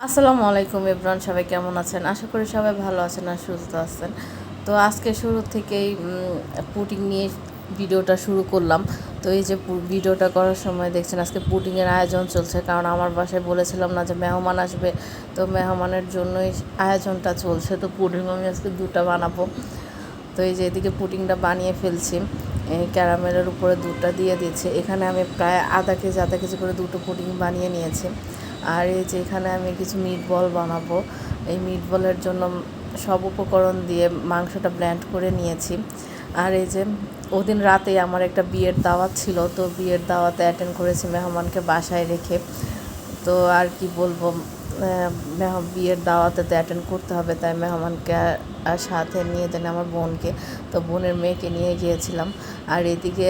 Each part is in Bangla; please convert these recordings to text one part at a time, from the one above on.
আসসালামু আলাইকুম এভরিওয়ান, সবাই কেমন আছেন? আশা করি সবাই ভালো আছেন আর সুস্থ আছেন। তো আজকে শুরু থেকেই পুডিং নিয়ে ভিডিওটা শুরু করলাম। তো এই যে ভিডিওটা করার সময় দেখছেন আজকে পুডিংয়ের আয়োজন চলছে, কারণ আমার বাসায় বলেছিলাম না যে মেহমান আসবে, তো মেহমানের জন্যই আয়োজনটা চলছে। তো পুডিং আমি আজকে 2টা বানাবো। তো এই যে এদিকে পুডিংটা বানিয়ে ফেলছি, ক্যারামেলের উপরে 2টা দিয়ে দিচ্ছি। এখানে আমি প্রায় আধা কেজি করে 2টো পুডিং বানিয়ে নিয়েছি। আর এই যে এখানে আমি কিছু মিট বল বানাবো। এই মিট বলের জন্য সব উপকরণ দিয়ে মাংসটা ব্লেন্ড করে নিয়েছি। আর এই যে ওদিন রাতেই আমার একটা বিয়ের দাওয়াত ছিল, তো বিয়ের দাওয়াতে অ্যাটেন্ড করেছি মেহমানকে বাসায় রেখে। তো আর কি বলবো, বিয়ের দাওয়াতে তো অ্যাটেন্ড করতে হবে, তাই মেহমানকে আর সাথে নিয়ে দেন আমার বোনকে, তো বোনের মেয়েকে নিয়ে গিয়েছিলাম। আর এদিকে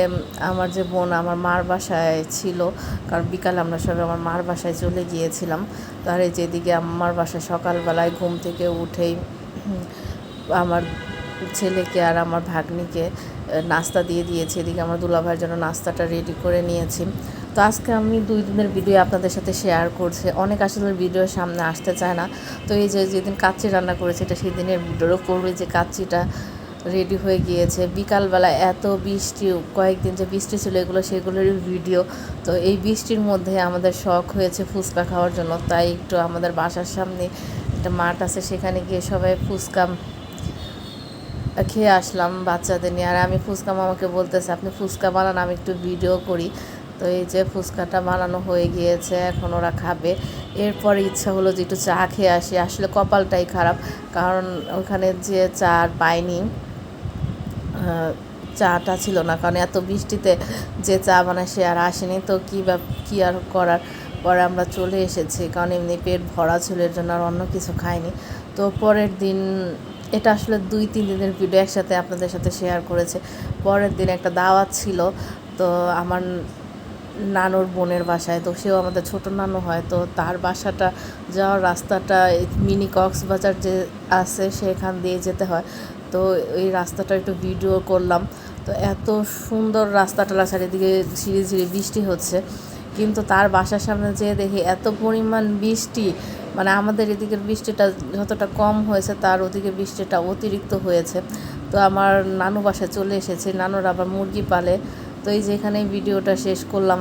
আমার যে বোন আমার মার বাসায় ছিল, কারণ বিকালে আমরা সবাই আমার মার বাসায় চলে গিয়েছিলাম। তো আর এই যে এদিকে আমার বাসায় সকালবেলায় ঘুম থেকে উঠেই আমার ছেলেকে আর আমার ভাগ্নিকে নাস্তা দিয়ে দিয়েছি। এদিকে আমার দুলাভাইয়ের জন্য নাস্তাটা রেডি করে নিয়েছি। তো আজকে আমি 2 দিনের ভিডিও আপনাদের সাথে শেয়ার করছি। অনেক আসলে ভিডিও সামনে আসতে চায় না। তো এই যে যেদিন কাচ্চি রান্না করেছি এটা সেই দিনের ভিডিওও করবে, যে কাচ্চিটা রেডি হয়ে গিয়েছে। বিকালবেলা এত বৃষ্টি, কয়েকদিন যে বৃষ্টি ছিল সেগুলোরই ভিডিও। তো এই বৃষ্টির মধ্যে আমাদের শখ হয়েছে ফুচকা খাওয়ার জন্য, তাই একটু আমাদের বাসার সামনে একটা মাঠ আছে, সেখানে গিয়ে সবাই ফুচকা খেয়ে আসলাম বাচ্চাদের নিয়ে। আর আমি ফুচকা মামাকে বলতেছি আপনি ফুচকা বানান, আমি একটু ভিডিও করি। তো এই যে ফুচকাটা বানানো হয়ে গিয়েছে, এখন ওরা খাবে। এরপরে ইচ্ছা হলো যে একটু চা খেয়ে আসি। আসলে কপালটাই খারাপ, কারণ ওখানে যে চা আর পাইনি, চাটা ছিল না, কারণ এত বৃষ্টিতে যে চা বানায় সে আর আসেনি। তো কী আর করার, পরে আমরা চলে এসেছি, কারণ এমনি পেট ভরা ছিল, এর জন্য আর অন্য কিছু খাইনি। তো পরের দিন, এটা আসলে 2-3 দিনের ভিডিও একসাথে আপনাদের সাথে শেয়ার করেছে। পরের দিন একটা দাওয়াত ছিল, তো আমার নানুর বোনের বাসায়। তো সেও আমাদের ছোটো নানু হয়, তো তার বাসাটা যাওয়ার রাস্তাটা মিনি কক্সবাজার যে আছে সেখান দিয়ে যেতে হয়। তো এই রাস্তাটা একটু ভিডিও করলাম। তো এত সুন্দর রাস্তাটা, চারিদিকে ঝিরি ঝিরি বৃষ্টি হচ্ছে, কিন্তু তার বাসার সামনে যেয়ে দেখি এত পরিমাণ বৃষ্টি, মানে আমাদের এদিকের বৃষ্টিটা যতটা কম হয়েছে তার ওদিকে বৃষ্টিটা অতিরিক্ত হয়েছে। তো আমার নানু বাসায় চলে এসেছি, নানুর আবার মুরগি পালে। তো এই যে এখানেই ভিডিওটা শেষ করলাম।